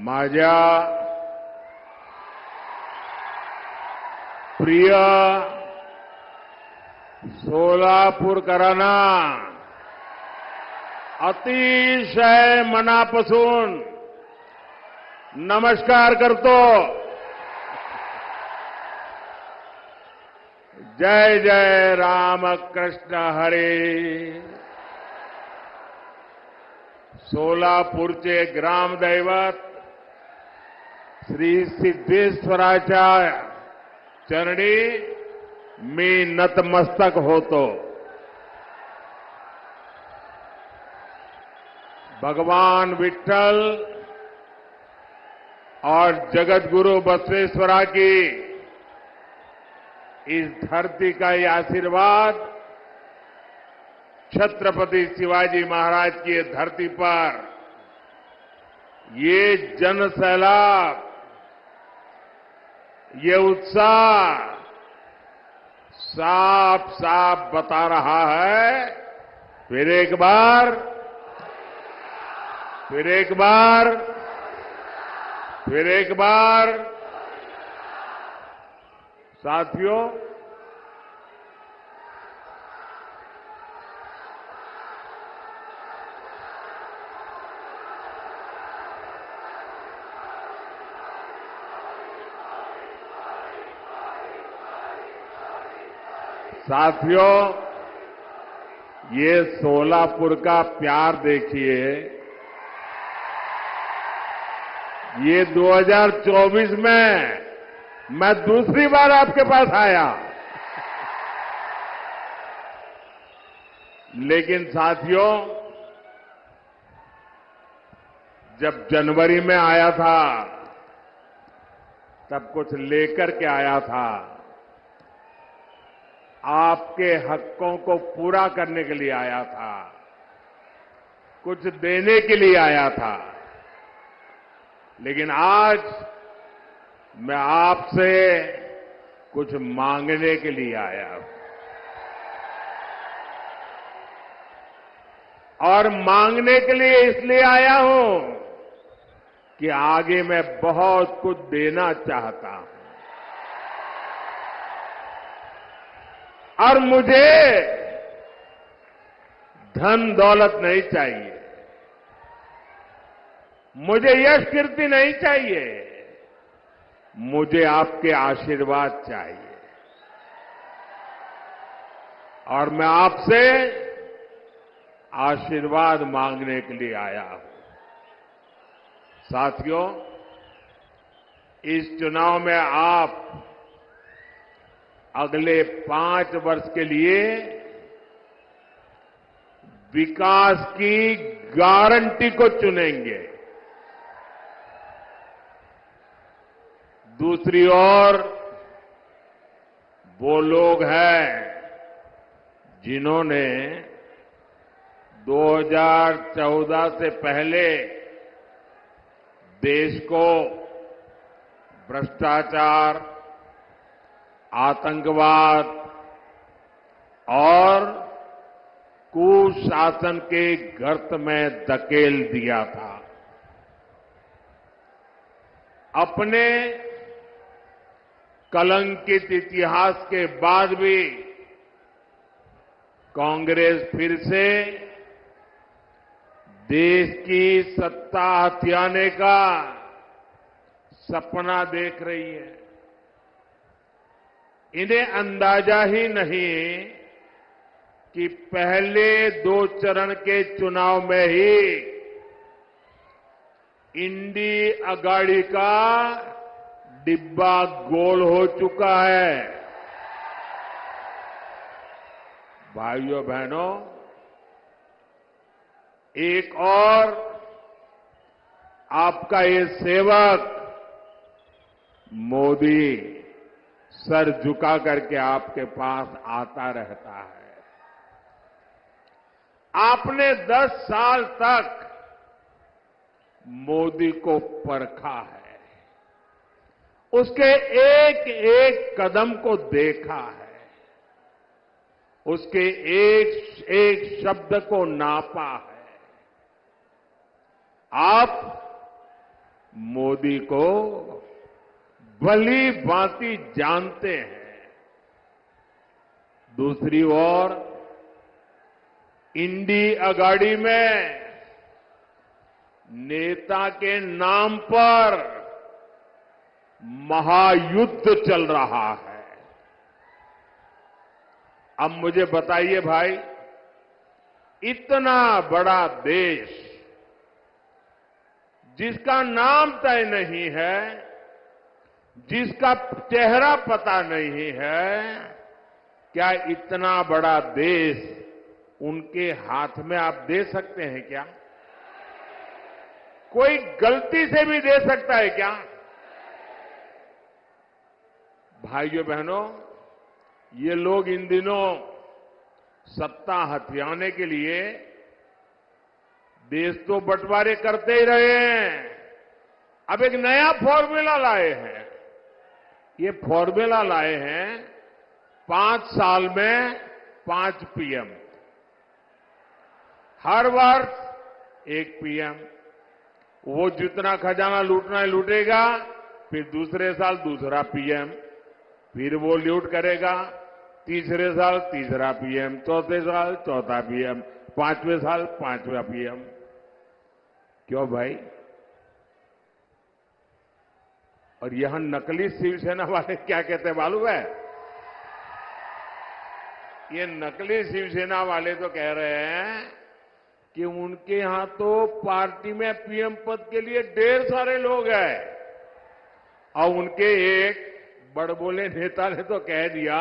माझ्या प्रिय सोलापूरकरांना अतिशय मनापासून नमस्कार करतो. जय जय रामकृष्ण हरी. सोलापूरचे ग्रामदैवत श्री सिद्धेश्वराच्या चरणी मी नतमस्तक होतो. भगवान विठ्ठल और जगतगुरु बसवेश्वरा की इस धरती का ये आशीर्वाद छत्रपति शिवाजी महाराज की ये धरती पर ये जन सैलाब, ये उत्साह साफ साफ बता रहा है. फिर एक बार साथियों, ये सोलापुर का प्यार देखिए. ये 2024 में मैं दूसरी बार आपके पास आया, लेकिन साथियों, जब जनवरी में आया था तब कुछ लेकर के आया था. आपके हकों को पूरा करने के लिए आया था, कुछ देने के लिए आया था. लेकिन आज मैं आपसे कुछ मांगने के लिए आया हूं. और मांगने के लिए इसलिए आया हूं कि आगे मैं बहुत कुछ देना चाहता हूं. और मुझे धन दौलत नहीं चाहिए, मुझे यश कीर्ति नहीं चाहिए, मुझे आपके आशीर्वाद चाहिए. और मैं आपसे आशीर्वाद मांगने के लिए आया हूं. साथियों, इस चुनाव में आप अगले 5 वर्ष के लिए विकास की गारंटी को चुनेंगे. दूसरी ओर वो लोग हैं जिन्होंने 2014 से पहले देश को भ्रष्टाचार, आतंकवाद और कुशासन के गर्त में धकेल दिया था. अपने कलंकित इतिहास के बाद भी कांग्रेस फिर से देश की सत्ता हथियाने का सपना देख रही है. इन्हें अंदाजा ही नहीं कि पहले 2 चरण के चुनाव में ही इंडी अगाड़ी का डिब्बा गोल हो चुका है. भाइयों बहनों, एक और आपका ये सेवक मोदी सर झुका करके आपके पास आता रहता है. आपने 10 साल तक मोदी को परखा है, उसके एक एक कदम को देखा है, उसके एक एक शब्द को नापा है. आप मोदी को भली भांति जानते हैं। दूसरी ओर इंडी अगाड़ी में नेता के नाम पर महायुद्ध चल रहा है। अब मुझे बताइए भाई, इतना बड़ा देश जिसका नाम तय नहीं है, जिसका चेहरा पता नहीं है, क्या इतना बड़ा देश उनके हाथ में आप दे सकते हैं क्या? कोई गलती से भी दे सकता है क्या? भाइयों बहनों, ये लोग इन दिनों सत्ता हथियाने के लिए देश तो बंटवारे करते ही रहे हैं। अब एक नया फॉर्मूला लाए हैं। ये फॉर्मूला लाए हैं 5 साल में 5 पीएम, हर वर्ष 1 पीएम। वो जितना खजाना लूटना है लूटेगा, फिर दूसरे साल दूसरा पीएम, फिर वो लूट करेगा, तीसरे साल तीसरा पीएम, चौथे साल चौथा पीएम, 5वें साल 5वां पीएम। क्यों भाई? और यहां नकली शिवसेना वाले क्या कहते हैं मालूम है? ये नकली शिवसेना वाले तो कह रहे हैं कि उनके यहां तो पार्टी में पीएम पद के लिए ढेर सारे लोग हैं। और उनके एक बड़बोले नेता ने तो कह दिया,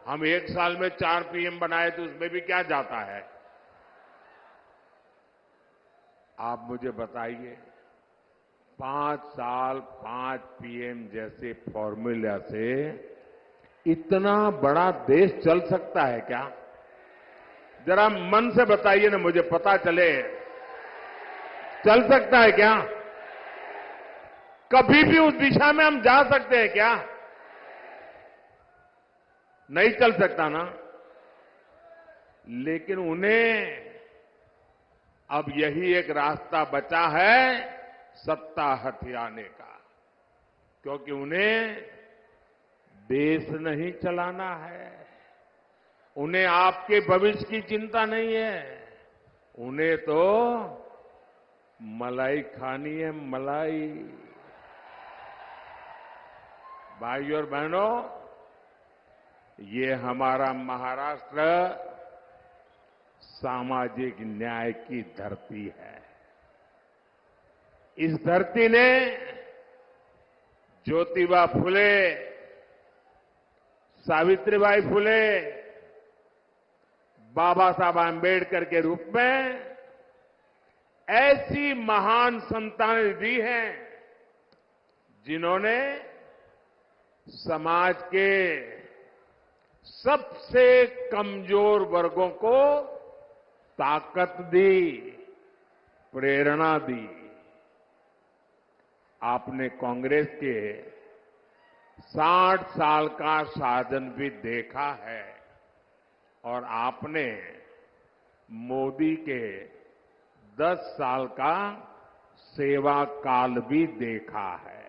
हम 1 साल में 4 पीएम बनाए तो उसमें भी क्या जाता है। आप मुझे बताइए, 5 साल 5 पीएम जैसे फॉर्मूला से इतना बड़ा देश चल सकता है क्या? जरा मन से बताइए ना, मुझे पता चले। चल सकता है क्या? कभी भी उस दिशा में हम जा सकते हैं क्या? नहीं चल सकता ना। लेकिन उन्हें अब यही एक रास्ता बचा है सत्ता हथियाने का, क्योंकि उन्हें देश नहीं चलाना है, उन्हें आपके भविष्य की चिंता नहीं है, उन्हें तो मलाई खानी है, मलाई। भाइयों और बहनों, ये हमारा महाराष्ट्र सामाजिक न्याय की धरती है। इस धरती ने ज्योतिबा फुले, सावित्रीबाई फुले, बाबा साहब आंबेडकर के रूप में ऐसी महान संतानें दी हैं जिन्होंने समाज के सबसे कमजोर वर्गों को ताकत दी, प्रेरणा दी। आपने कांग्रेस के 60 साल का शासन भी देखा है और आपने मोदी के 10 साल का सेवा काल भी देखा है।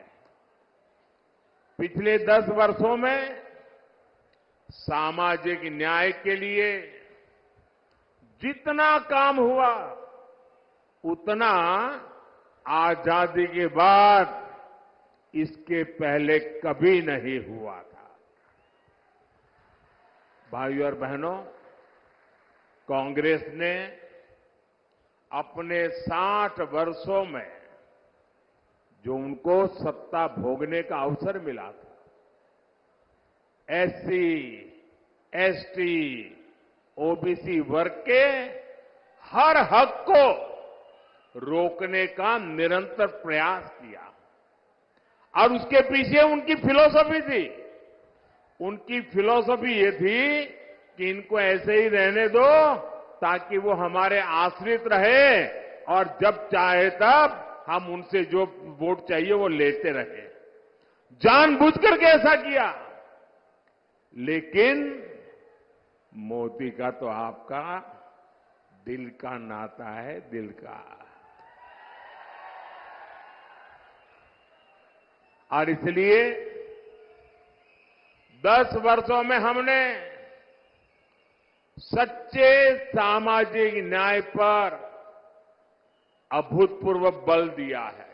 पिछले 10 वर्षों में सामाजिक न्याय के लिए जितना काम हुआ, उतना आजादी के बाद इसके पहले कभी नहीं हुआ था। भाइयों और बहनों, कांग्रेस ने अपने 60 वर्षों में जो उनको सत्ता भोगने का अवसर मिला था, एससी, एसटी, ओबीसी वर्ग के हर हक को रोकने का निरंतर प्रयास किया। और उसके पीछे उनकी फिलॉसफी थी। उनकी फिलॉसफी ये थी कि इनको ऐसे ही रहने दो ताकि वो हमारे आश्रित रहे और जब चाहे तब हम उनसे जो वोट चाहिए वो लेते रहे। जानबूझकर के ऐसा किया। लेकिन मोदी का तो आपका दिल का नाता है, दिल का। और इसलिए 10 वर्षों में हमने सच्चे सामाजिक न्याय पर अभूतपूर्व बल दिया है।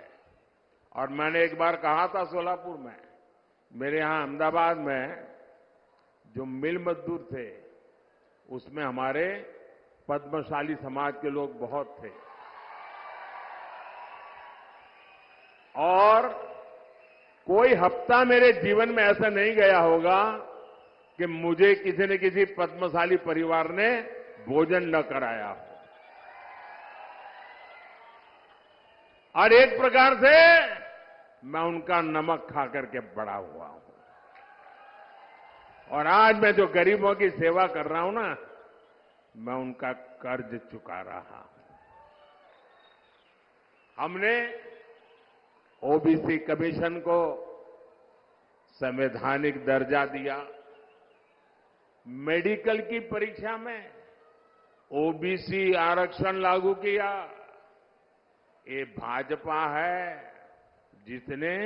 और मैंने एक बार कहा था सोलापुर में, मेरे यहां अहमदाबाद में जो मिल मजदूर थे उसमें हमारे पद्मशाली समाज के लोग बहुत थे और कोई हफ्ता मेरे जीवन में ऐसा नहीं गया होगा कि मुझे किसी न किसी पद्मशाली परिवार ने भोजन न कराया हो। और एक प्रकार से मैं उनका नमक खा करके बड़ा हुआ हूं और आज मैं जो गरीबों की सेवा कर रहा हूं ना, मैं उनका कर्ज चुका रहा हूं। हमने ओबीसी कमीशन को संवैधानिक दर्जा दिया। मेडिकल की परीक्षा में ओबीसी आरक्षण लागू किया। ये भाजपा है जिसने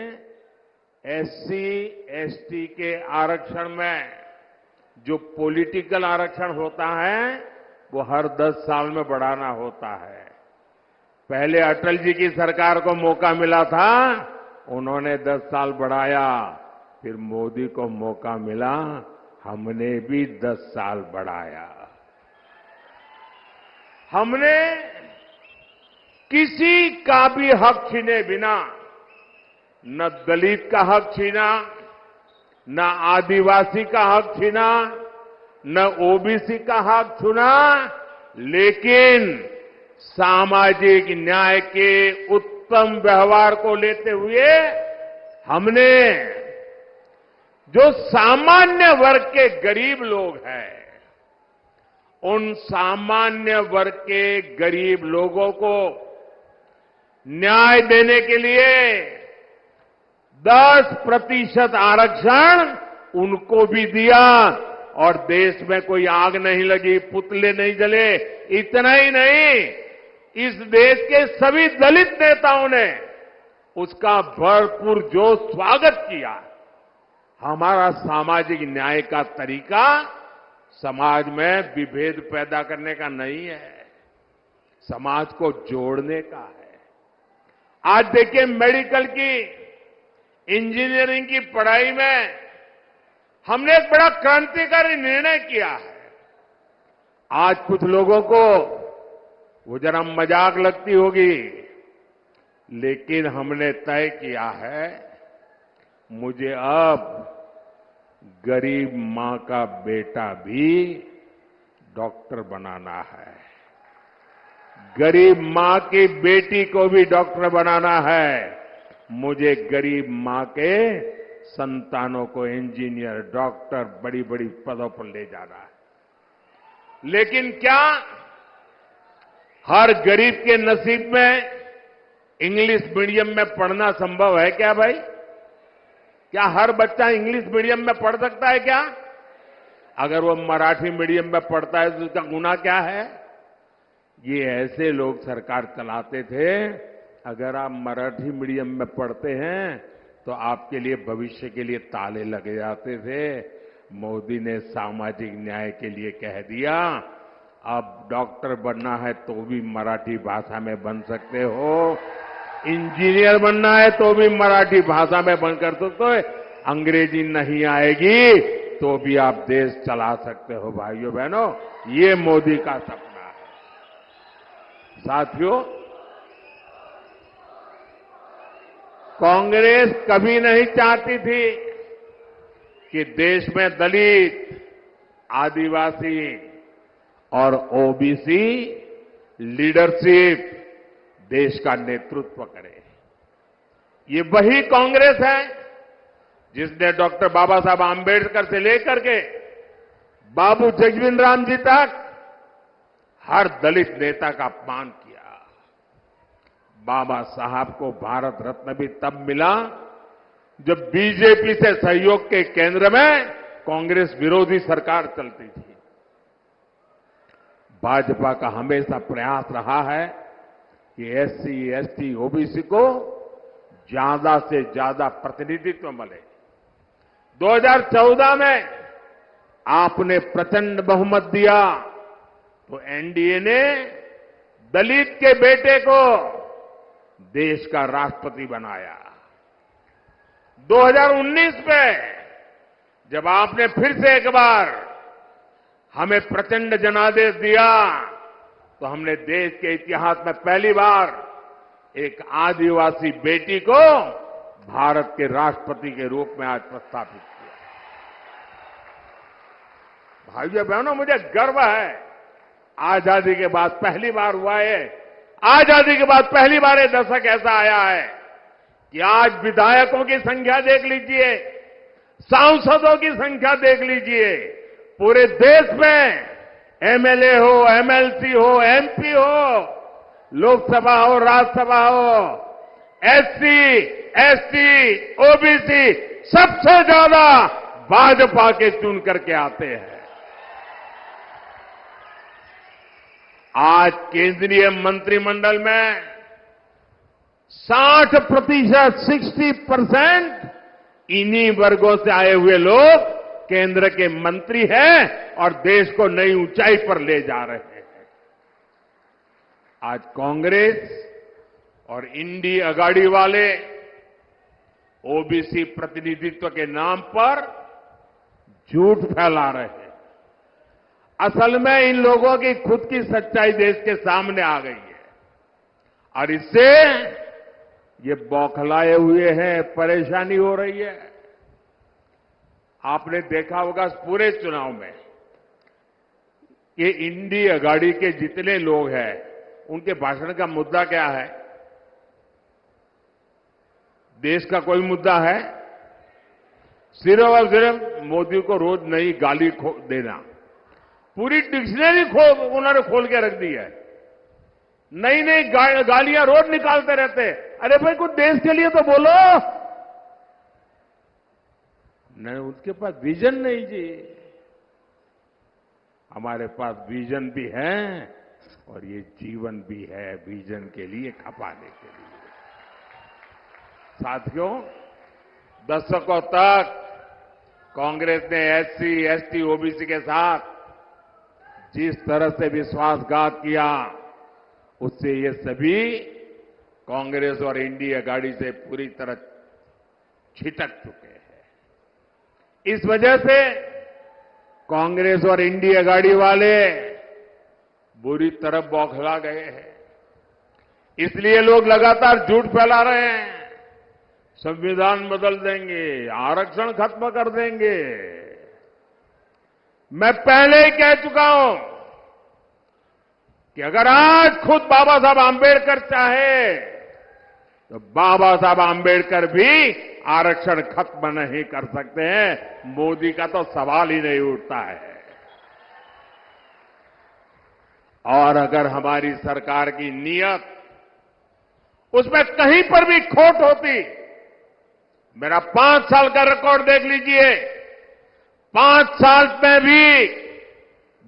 एससी एसटी के आरक्षण में जो पॉलिटिकल आरक्षण होता है वो हर 10 साल में बढ़ाना होता है। पहले अटल जी की सरकार को मौका मिला था, उन्होंने 10 साल बढ़ाया। फिर मोदी को मौका मिला, हमने भी 10 साल बढ़ाया। हमने किसी का भी हक छीने बिना न दलित का हक छीना, न आदिवासी का हक छीना, न ओबीसी का हक छीना, लेकिन सामाजिक न्याय के उत्तम व्यवहार को लेते हुए हमने जो सामान्य वर्ग के गरीब लोग हैं, उन सामान्य वर्ग के गरीब लोगों को न्याय देने के लिए 10% आरक्षण उनको भी दिया और देश में कोई आग नहीं लगी, पुतले नहीं जले। इतना ही नहीं, इस देश के सभी दलित नेताओं ने उसका भरपूर जोश स्वागत किया। हमारा सामाजिक न्याय का तरीका समाज में विभेद पैदा करने का नहीं है, समाज को जोड़ने का है। आज देखिए, मेडिकल की, इंजीनियरिंग की पढ़ाई में हमने एक बड़ा क्रांतिकारी निर्णय किया है। आज कुछ लोगों को वो जरा मजाक लगती होगी, लेकिन हमने तय किया है, मुझे अब गरीब मां का बेटा भी डॉक्टर बनाना है, गरीब मां की बेटी को भी डॉक्टर बनाना है, मुझे गरीब मां के संतानों को इंजीनियर, डॉक्टर, बड़ी बड़ी पदों पर ले जाना है। लेकिन क्या हर गरीब के नसीब में इंग्लिश मीडियम में पढ़ना संभव है क्या भाई? क्या हर बच्चा इंग्लिश मीडियम में पढ़ सकता है क्या? अगर वो मराठी मीडियम में पढ़ता है तो उसका गुनाह क्या है? ये ऐसे लोग सरकार चलाते थे। अगर आप मराठी मीडियम में पढ़ते हैं तो आपके लिए भविष्य के लिए ताले लग जाते थे। मोदी ने सामाजिक न्याय के लिए कह दिया, अब डॉक्टर बनना है तो भी मराठी भाषा में बन सकते हो, इंजीनियर बनना है तो भी मराठी भाषा में बनकर सकते हो, अंग्रेजी नहीं आएगी तो भी आप देश चला सकते हो। भाइयों बहनों, ये मोदी का सपना है। साथियों, कांग्रेस कभी नहीं चाहती थी कि देश में दलित, आदिवासी और ओबीसी लीडरशिप देश का नेतृत्व करे। ये वही कांग्रेस है जिसने डॉक्टर बाबा साहब आंबेडकर से लेकर के बाबू जगजीवन राम जी तक हर दलित नेता का अपमान किया। बाबा साहब को भारत रत्न भी तब मिला जब बीजेपी से सहयोग के केंद्र में कांग्रेस विरोधी सरकार चलती थी। भाजपा का हमेशा प्रयास रहा है कि एससी, एसटी, ओबीसी को ज्यादा से ज्यादा प्रतिनिधित्व मिले। 2014 में आपने प्रचंड बहुमत दिया तो एनडीए ने दलित के बेटे को देश का राष्ट्रपति बनाया। 2019 में जब आपने फिर से एक बार हमें प्रचंड जनादेश दिया तो हमने देश के इतिहास में पहली बार एक आदिवासी बेटी को भारत के राष्ट्रपति के रूप में आज प्रस्तावित किया। भाइयों बहनों, मुझे गर्व है, आजादी के बाद पहली बार हुआ है। आजादी के बाद पहली बार ये दशक ऐसा आया है कि आज विधायकों की संख्या देख लीजिए, सांसदों की संख्या देख लीजिए, पूरे देश में एमएलए हो, एमएलसी हो, एमपी हो, लोकसभा हो, राज्यसभा हो, एससी, एसटी, ओबीसी सबसे ज्यादा भाजपा के चुन करके आते हैं। आज केंद्रीय मंत्रिमंडल में 60%, 60% इन्हीं वर्गों से आए हुए लोग केंद्र के मंत्री हैं और देश को नई ऊंचाई पर ले जा रहे हैं। आज कांग्रेस और इंडी अगाड़ी वाले ओबीसी प्रतिनिधित्व के नाम पर झूठ फैला रहे हैं। असल में इन लोगों की खुद की सच्चाई देश के सामने आ गई है और इससे ये बौखलाए हुए हैं, परेशानी हो रही है। आपने देखा होगा पूरे चुनाव में कि इंडी अगाड़ी के जितने लोग हैं उनके भाषण का मुद्दा क्या है? देश का कोई मुद्दा है? सिर्फ और सिर्फ मोदी को रोज नई गाली देना। पूरी डिक्शनरी उन्होंने खोल के रख दी है। नई नई गालियां रोज निकालते रहते। अरे भाई कुछ देश के लिए तो बोलो। नहीं, उसके पास विजन नहीं जी। हमारे पास विजन भी है और ये जीवन भी है विजन के लिए खपाने के लिए। साथियों, दशकों तक कांग्रेस ने एससी, एसटी, ओबीसी के साथ जिस तरह से विश्वासघात किया उससे ये सभी कांग्रेस और इंडी अगाड़ी से पूरी तरह छिटक चुके हैं। इस वजह से कांग्रेस और इंडी अगाड़ी वाले बुरी तरह बौखला गए हैं। इसलिए लोग लगातार झूठ फैला रहे हैं। संविधान बदल देंगे, आरक्षण खत्म कर देंगे। मैं पहले ही कह चुका हूं कि अगर आज खुद बाबा साहब आंबेडकर चाहे तो बाबा साहब आंबेडकर भी आरक्षण खत्म नहीं कर सकते हैं। मोदी का तो सवाल ही नहीं उठता है। और अगर हमारी सरकार की नीयत उसमें कहीं पर भी खोट होती, मेरा 5 साल का रिकॉर्ड देख लीजिए, 5 साल में भी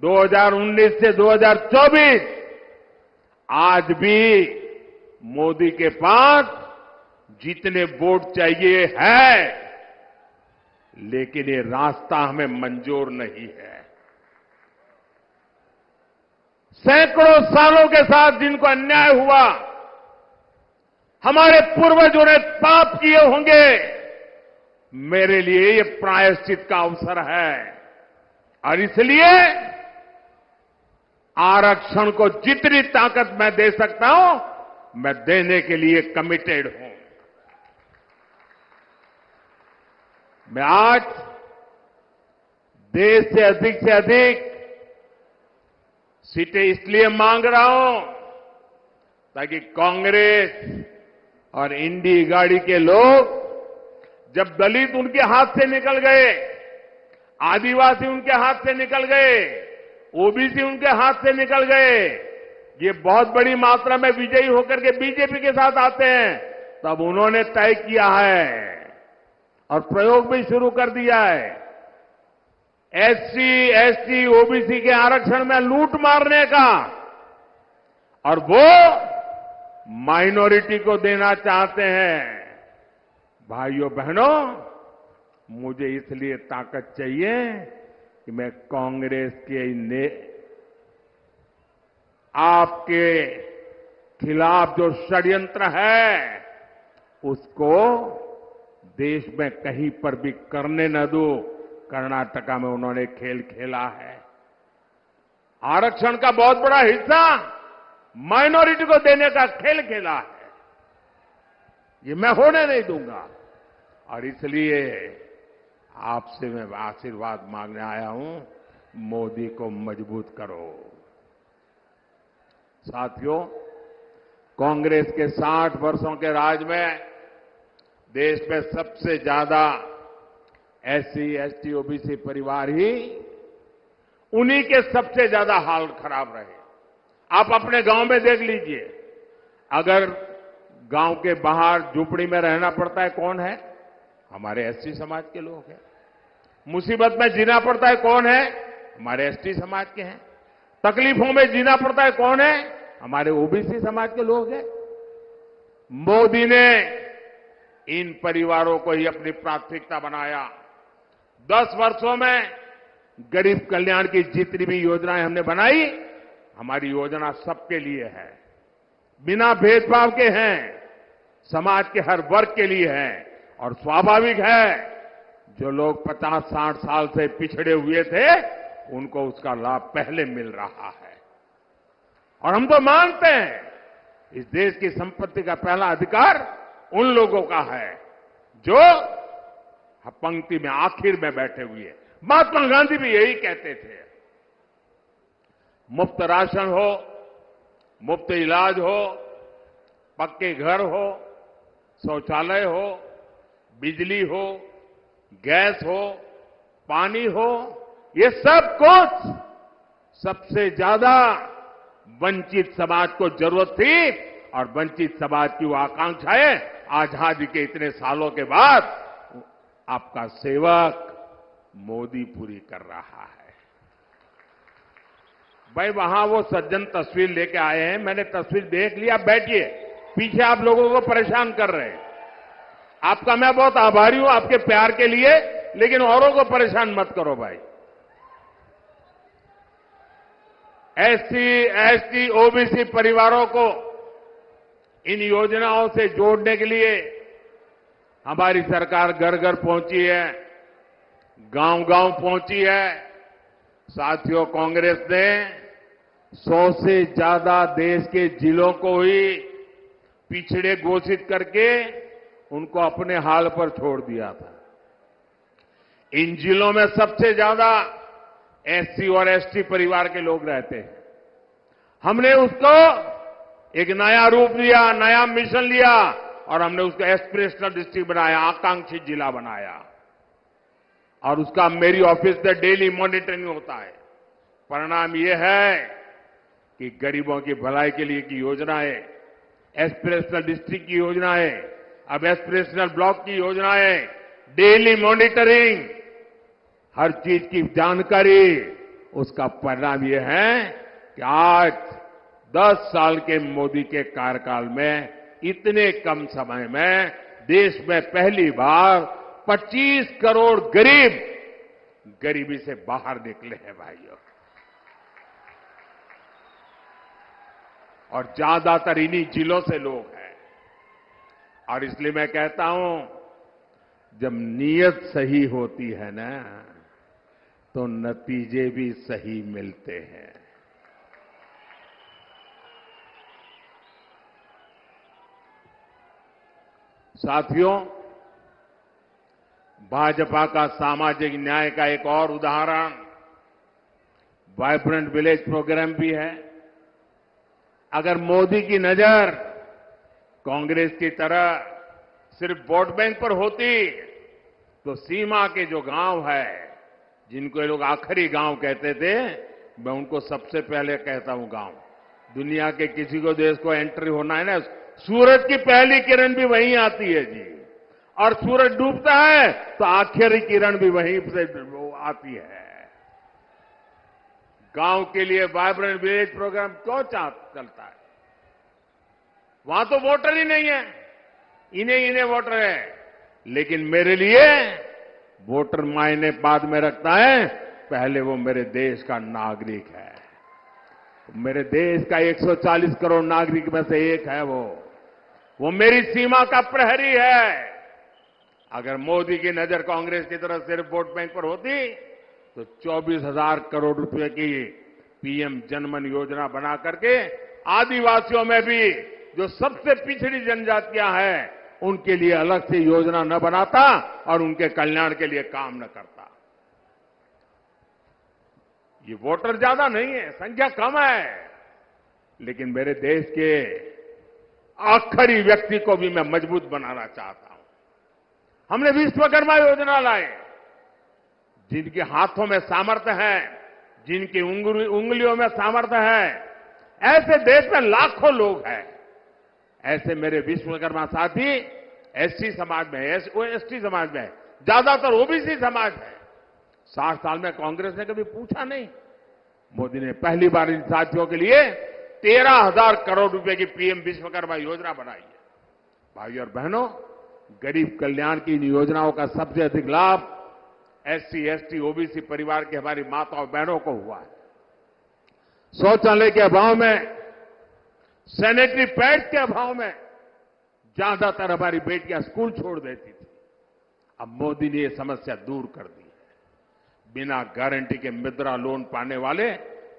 2019 से 2024 आज भी मोदी के पास जितने वोट चाहिए है, लेकिन ये रास्ता हमें मंजूर नहीं है। सैकड़ों सालों के साथ जिनको अन्याय हुआ, हमारे पूर्वजों ने पाप किए होंगे, मेरे लिए ये प्रायश्चित का अवसर है और इसलिए आरक्षण को जितनी ताकत मैं दे सकता हूं, मैं देने के लिए कमिटेड हूं। मैं आज देश से अधिक सीटें इसलिए मांग रहा हूं ताकि कांग्रेस और इंडी गाड़ी के लोग, जब दलित उनके हाथ से निकल गए, आदिवासी उनके हाथ से निकल गए, ओबीसी उनके हाथ से निकल गए, ये बहुत बड़ी मात्रा में विजयी होकर के बीजेपी के साथ आते हैं, तब उन्होंने तय किया है और प्रयोग भी शुरू कर दिया है एससी, एसटी, ओबीसी के आरक्षण में लूट मारने का, और वो माइनॉरिटी को देना चाहते हैं। भाइयों बहनों, मुझे इसलिए ताकत चाहिए कि मैं कांग्रेस के आपके खिलाफ जो षड्यंत्र है उसको देश में कहीं पर भी करने न दूं। कर्नाटका में उन्होंने खेल खेला है। आरक्षण का बहुत बड़ा हिस्सा माइनॉरिटी को देने का खेल खेला है। ये मैं होने नहीं दूंगा और इसलिए आपसे मैं आशीर्वाद मांगने आया हूं, मोदी को मजबूत करो। साथियों, कांग्रेस के 60 वर्षों के राज में देश में सबसे ज्यादा एससी, एसटी, ओबीसी परिवार ही उन्हीं के सबसे ज्यादा हाल खराब रहे। आप अपने गांव में देख लीजिए, अगर गांव के बाहर झुपड़ी में रहना पड़ता है कौन है? हमारे एससी समाज के लोग हैं। मुसीबत में जीना पड़ता है कौन है? हमारे एसटी समाज के हैं। तकलीफों में जीना पड़ता है कौन है? हमारे ओबीसी समाज के लोग हैं। मोदी ने इन परिवारों को ही अपनी प्राथमिकता बनाया। 10 वर्षों में गरीब कल्याण की जितनी भी योजनाएं हमने बनाई, हमारी योजना सबके लिए है, बिना भेदभाव के हैं, समाज के हर वर्ग के लिए है। और स्वाभाविक है, जो लोग 50-60 साल से पिछड़े हुए थे उनको उसका लाभ पहले मिल रहा है। और हम तो मानते हैं इस देश की संपत्ति का पहला अधिकार उन लोगों का है जो पंक्ति में आखिर में बैठे हुए। महात्मा गांधी भी यही कहते थे। मुफ्त राशन हो, मुफ्त इलाज हो, पक्के घर हो, शौचालय हो, बिजली हो, गैस हो, पानी हो, ये सब कुछ सबसे ज्यादा वंचित समाज को जरूरत थी और वंचित समाज की वो आकांक्षाएं आजादी के इतने सालों के बाद आपका सेवक मोदी पूरी कर रहा है। भाई वहां वो सज्जन तस्वीर लेके आए हैं, मैंने तस्वीर देख लिया। बैठिए, पीछे आप लोगों को परेशान कर रहे हैं। आपका मैं बहुत आभारी हूं आपके प्यार के लिए, लेकिन औरों को परेशान मत करो भाई। एससी, एसटी, ओबीसी परिवारों को इन योजनाओं से जोड़ने के लिए हमारी सरकार घर घर पहुंची है, गांव गांव पहुंची है। साथियों, कांग्रेस ने 100 से ज्यादा देश के जिलों को ही पिछड़े घोषित करके उनको अपने हाल पर छोड़ दिया था। इन जिलों में सबसे ज्यादा एससी और एसटी परिवार के लोग रहते हैं। हमने उसको एक नया रूप दिया, नया मिशन लिया और हमने उसको एस्पिरेशनल डिस्ट्रिक्ट बनाया, आकांक्षी जिला बनाया। और उसका मेरी ऑफिस से डेली मॉनिटरिंग होता है। परिणाम यह है कि गरीबों की भलाई के लिए की योजनाएं, एस्पिरेशनल डिस्ट्रिक्ट की योजनाएं, अब एस्पिरेशनल ब्लॉक की योजनाएं, डेली मॉनिटरिंग, हर चीज की जानकारी, उसका परिणाम यह है कि आज 10 साल के मोदी के कार्यकाल में इतने कम समय में देश में पहली बार 25 करोड़ गरीब गरीबी से बाहर निकले हैं भाइयों। और ज्यादातर इन्हीं जिलों से लोग हैं। और इसलिए मैं कहता हूं, जब नीयत सही होती है ना, तो नतीजे भी सही मिलते हैं। साथियों, भाजपा का सामाजिक न्याय का एक और उदाहरण वाइब्रेंट विलेज प्रोग्राम भी है। अगर मोदी की नजर कांग्रेस की तरह सिर्फ वोट बैंक पर होती तो सीमा के जो गांव है, जिनको ये लोग आखिरी गांव कहते थे, मैं उनको सबसे पहले कहता हूं गांव। दुनिया के किसी को देश को एंट्री होना है ना, सूरज की पहली किरण भी वहीं आती है जी, और सूरज डूबता है तो आखिरी किरण भी वहीं से आती है। गांव के लिए वाइब्रेंट विलेज प्रोग्राम क्यों चलता है? वहां तो वोटर ही नहीं है, इन्हें वोटर है। लेकिन मेरे लिए वोटर मायने बाद में रखता है, पहले वो मेरे देश का नागरिक है। मेरे देश का 140 करोड़ नागरिक में से एक है वो मेरी सीमा का प्रहरी है। अगर मोदी की नजर कांग्रेस की तरफ सिर्फ वोट बैंक पर होती तो 24,000 करोड़ रुपए की पीएम जनमन योजना बना करके आदिवासियों में भी जो सबसे पिछड़ी जनजातियां हैं उनके लिए अलग से योजना न बनाता और उनके कल्याण के लिए काम न करता। ये वोटर ज्यादा नहीं है, संख्या कम है, लेकिन मेरे देश के आखिरी व्यक्ति को भी मैं मजबूत बनाना चाहता हूं। हमने विश्वकर्मा योजना लाए, जिनके हाथों में सामर्थ्य है, जिनकी उंगलियों में सामर्थ्य है, ऐसे देश में लाखों लोग हैं। ऐसे मेरे विश्वकर्मा साथी एससी समाज में, एसटी समाज में, ज्यादातर ओबीसी समाज है। 60 साल में कांग्रेस ने कभी पूछा नहीं। मोदी ने पहली बार इन साथियों के लिए 13,000 करोड़ रुपए की पीएम विश्वकर्मा योजना बनाई है। भाई और बहनों, गरीब कल्याण की इन योजनाओं का सबसे अधिक लाभ एससी, एसटी, ओबीसी परिवार की हमारी माताओं बहनों को हुआ है। शौचालय के अभाव में, सैनिटरी पैड्स के अभाव में ज्यादातर हमारी बेटियां स्कूल छोड़ देती थी। अब मोदी ने यह समस्या दूर कर दी है। बिना गारंटी के मुद्रा लोन पाने वाले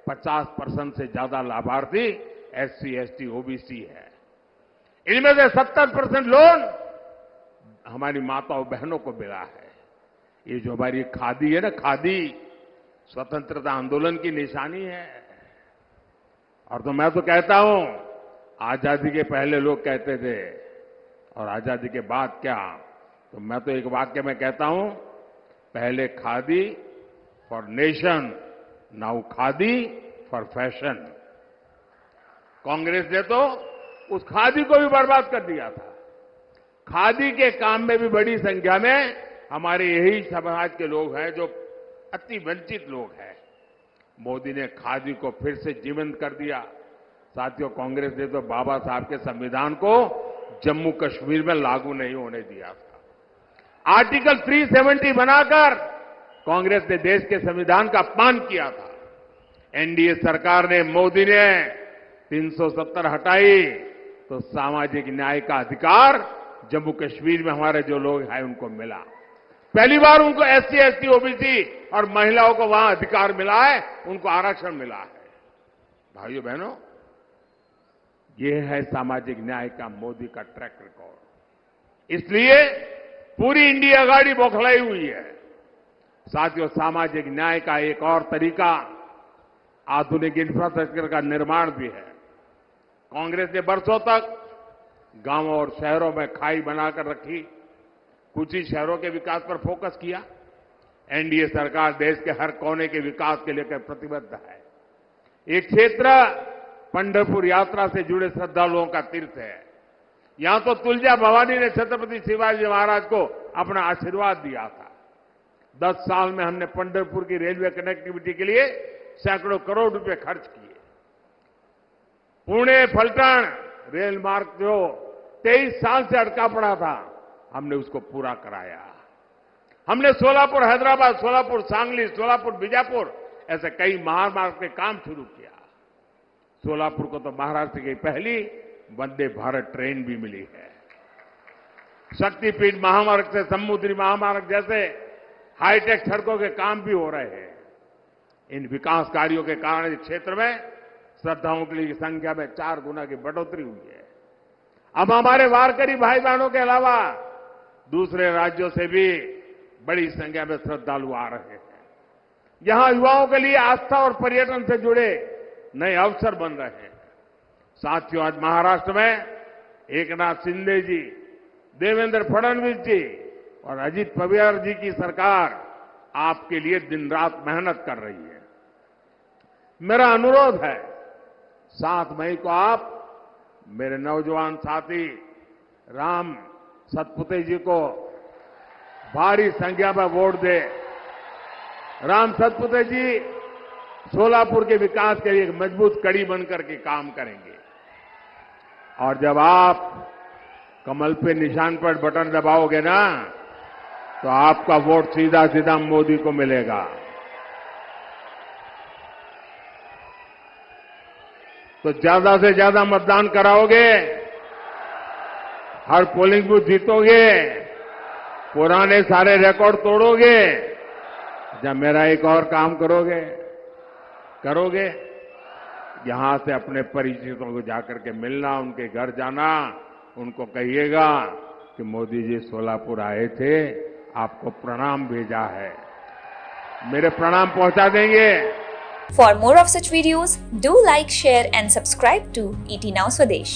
50% से ज्यादा लाभार्थी एससी, एसटी, ओबीसी है। इनमें से 70% लोन हमारी माताओं बहनों को मिला है। ये जो हमारी खादी है ना, खादी स्वतंत्रता आंदोलन की निशानी है। और तो मैं तो कहता हूं, आजादी के पहले लोग कहते थे और आजादी के बाद क्या, तो मैं तो एक वाक्य में कहता हूं, पहले khadi for nation, now khadi for fashion. Congress ने तो उस खादी को भी बर्बाद कर दिया था। खादी के काम में भी बड़ी संख्या में हमारे यही समाज के लोग हैं जो अति वंचित लोग हैं। मोदी ने खादी को फिर से जीवंत कर दिया। साथियों, कांग्रेस ने तो बाबा साहब के संविधान को जम्मू कश्मीर में लागू नहीं होने दिया था। आर्टिकल 370 बनाकर कांग्रेस ने देश के संविधान का अपमान किया था। एनडीए सरकार ने, मोदी ने 370 हटाई तो सामाजिक न्याय का अधिकार जम्मू कश्मीर में हमारे जो लोग हैं उनको मिला। पहली बार उनको एससी, एसटी, ओबीसी और महिलाओं को वहां अधिकार मिला है, उनको आरक्षण मिला है। भाइयों बहनों, ये है सामाजिक न्याय का मोदी का ट्रैक रिकॉर्ड। इसलिए पूरी इंडिया आघाड़ी बौखलाई हुई है। साथियों, सामाजिक न्याय का एक और तरीका आधुनिक इंफ्रास्ट्रक्चर का निर्माण भी है। कांग्रेस ने बरसों तक गांवों और शहरों में खाई बनाकर रखी, कुछ ही शहरों के विकास पर फोकस किया। एनडीए सरकार देश के हर कोने के विकास के लेकर प्रतिबद्ध है। एक क्षेत्र पंढरपुर यात्रा से जुड़े श्रद्धालुओं का तीर्थ है। यहां तो तुलजा भवानी ने छत्रपति शिवाजी महाराज को अपना आशीर्वाद दिया था। 10 साल में हमने पंढरपुर की रेलवे कनेक्टिविटी के लिए सैकड़ों करोड़ रुपए खर्च किए। पुणे फलटण रेल मार्ग जो 23 साल से अटका पड़ा था, हमने उसको पूरा कराया। हमने सोलापुर हैदराबाद, सोलापुर सांगली, सोलापुर बीजापुर ऐसे कई महामार्ग के काम शुरू किया। सोलापुर को तो महाराष्ट्र की पहली वंदे भारत ट्रेन भी मिली है। शक्तिपीठ महामार्ग से समुद्री महामार्ग जैसे हाईटेक सड़कों के काम भी हो रहे हैं। इन विकास कार्यों के कारण इस क्षेत्र में श्रद्धालुओं की संख्या में 4 गुना की बढ़ोतरी हुई है। अब हमारे वारकरी भाई बहनों के अलावा दूसरे राज्यों से भी बड़ी संख्या में श्रद्धालु आ रहे हैं। यहां युवाओं के लिए आस्था और पर्यटन से जुड़े नए अवसर बन रहे हैं। साथियों, आज महाराष्ट्र में एकनाथ शिंदे जी, देवेंद्र फडणवीस जी और अजित पवार जी की सरकार आपके लिए दिन रात मेहनत कर रही है। मेरा अनुरोध है, 7 मई को आप मेरे नौजवान साथी राम सतपुते जी को भारी संख्या में वोट दे। राम सतपुते जी सोलापुर के विकास के लिए एक मजबूत कड़ी बनकर के काम करेंगे। और जब आप कमल पे निशान पर बटन दबाओगे ना, तो आपका वोट सीधा सीधा मोदी को मिलेगा। तो ज्यादा से ज्यादा मतदान कराओगे, हर पोलिंग बूथ जीतोगे, पुराने सारे रिकॉर्ड तोड़ोगे, या मेरा एक और काम करोगे, यहां से अपने परिचितों को जाकर के मिलना, उनके घर जाना, उनको कहिएगा कि मोदी जी सोलापुर आए थे, आपको प्रणाम भेजा है, मेरे प्रणाम पहुंचा देंगे। For more of such videos, do like, share and subscribe to ET Now Swadesh.